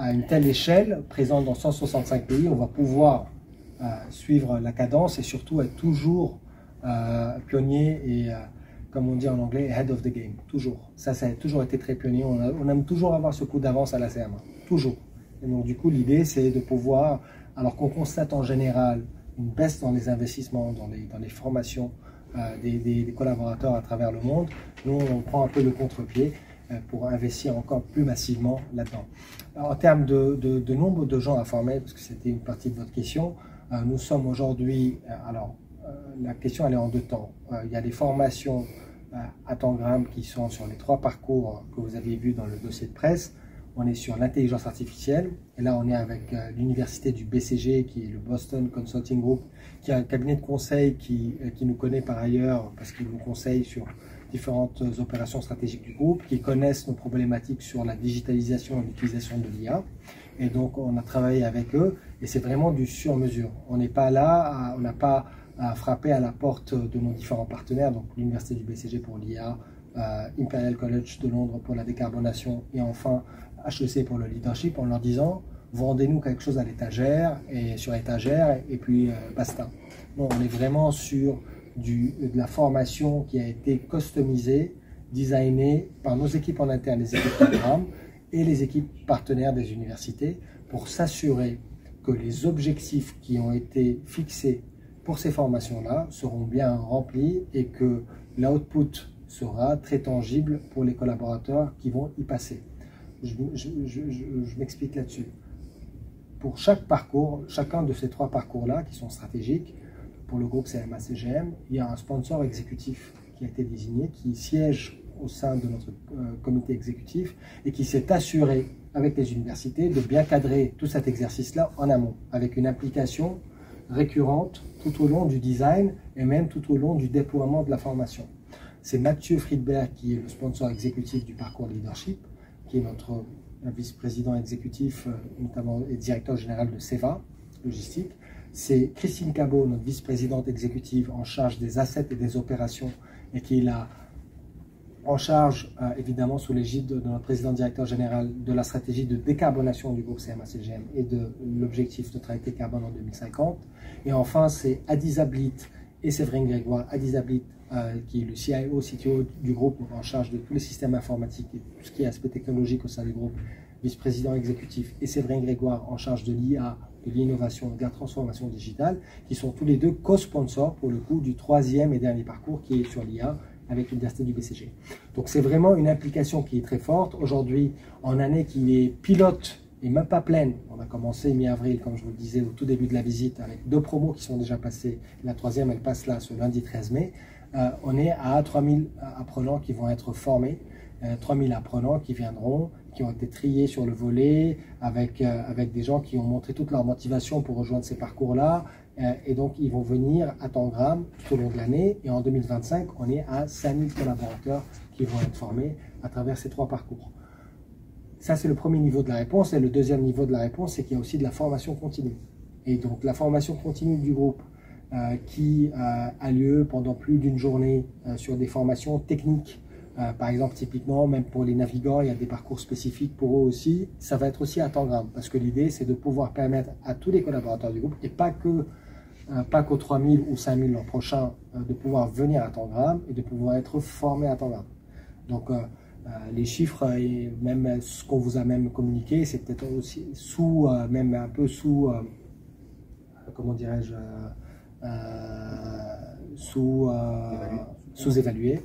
à une telle échelle, présente dans 165 pays, on va pouvoir suivre la cadence et surtout être toujours pionnier et, comme on dit en anglais, head of the game. Toujours. Ça a toujours été très pionnier. On aime toujours avoir ce coup d'avance à la CMA. Toujours. Et donc, du coup, l'idée, c'est de pouvoir, alors qu'on constate en général une baisse dans les investissements, dans les formations des collaborateurs à travers le monde, nous, on prend un peu le contre-pied pour investir encore plus massivement là-dedans. En termes de nombre de gens à former, parce que c'était une partie de votre question, nous sommes aujourd'hui, la question elle est en deux temps. Il y a des formations à Tangram qui sont sur les 3 parcours que vous avez vus dans le dossier de presse. On est sur l'intelligence artificielle, et là on est avec l'université du BCG, qui est le Boston Consulting Group, qui est un cabinet de conseil qui nous connaît par ailleurs, parce qu'il nous conseille sur différentes opérations stratégiques du groupe, qui connaissent nos problématiques sur la digitalisation et l'utilisation de l'IA. Et donc on a travaillé avec eux, et c'est vraiment du sur-mesure. On n'est pas là, on n'a pas à frapper à la porte de nos différents partenaires, donc l'université du BCG pour l'IA, Imperial College de Londres pour la décarbonation, et enfin HEC pour le leadership, en leur disant vendez-nous quelque chose à l'étagère et sur étagère, et puis basta. Non, on est vraiment sur de la formation qui a été customisée, designée par nos équipes en interne, les équipes programmes et les équipes partenaires des universités, pour s'assurer que les objectifs qui ont été fixés pour ces formations-là seront bien remplis et que l'output sera très tangible pour les collaborateurs qui vont y passer. Je m'explique là-dessus. Pour chaque parcours, chacun de ces 3 parcours-là qui sont stratégiques, pour le groupe CMA-CGM, il y a un sponsor exécutif qui a été désigné, qui siège au sein de notre comité exécutif et qui s'est assuré avec les universités de bien cadrer tout cet exercice-là en amont, avec une implication récurrente tout au long du design et même tout au long du déploiement de la formation. C'est Mathieu Friedberg qui est le sponsor exécutif du parcours leadership, qui est notre vice-président exécutif, notamment et directeur général de CEVA, logistique. C'est Christine Cabot, notre vice-présidente exécutive en charge des assets et des opérations, et qui est là en charge, évidemment, sous l'égide de notre président directeur général, de la stratégie de décarbonation du groupe CMA-CGM et de l'objectif de neutralité carbone en 2050. Et enfin, c'est Adiza Blit et Séverine Grégoire. Adiza Blit, qui est le CIO, CTO du groupe, en charge de tous les systèmes informatiques et tout ce qui est aspect technologique au sein du groupe, vice-président exécutif, et Séverine Grégoire en charge de l'IA, de l'innovation, de la transformation digitale, qui sont tous les deux co-sponsors pour le coup du 3e et dernier parcours qui est sur l'IA avec l'université du BCG. Donc c'est vraiment une implication qui est très forte. Aujourd'hui, en année qui est pilote et même pas pleine, on a commencé mi-avril, comme je vous le disais au tout début de la visite, avec 2 promos qui sont déjà passées. La 3e, elle passe là ce lundi 13 mai. On est à 3000 apprenants qui vont être formés, 3000 apprenants qui viendront, qui ont été triés sur le volet, avec des gens qui ont montré toute leur motivation pour rejoindre ces parcours-là. Et donc, ils vont venir à Tangram tout au long de l'année. Et en 2025, on est à 5000 collaborateurs qui vont être formés à travers ces 3 parcours. Ça, c'est le premier niveau de la réponse. Et le deuxième niveau de la réponse, c'est qu'il y a aussi de la formation continue. Et donc, la formation continue du groupe qui a lieu pendant plus d'une journée sur des formations techniques. Par exemple, typiquement, même pour les navigants, il y a des parcours spécifiques pour eux aussi. Ça va être aussi à Tangram, parce que l'idée, c'est de pouvoir permettre à tous les collaborateurs du groupe, et pas qu'aux 3000 ou 5000 l'an prochain, de pouvoir venir à Tangram et de pouvoir être formés à Tangram. Donc, les chiffres et même ce qu'on vous a même communiqué, c'est peut-être aussi même un peu comment dirais-je, sous-évalué.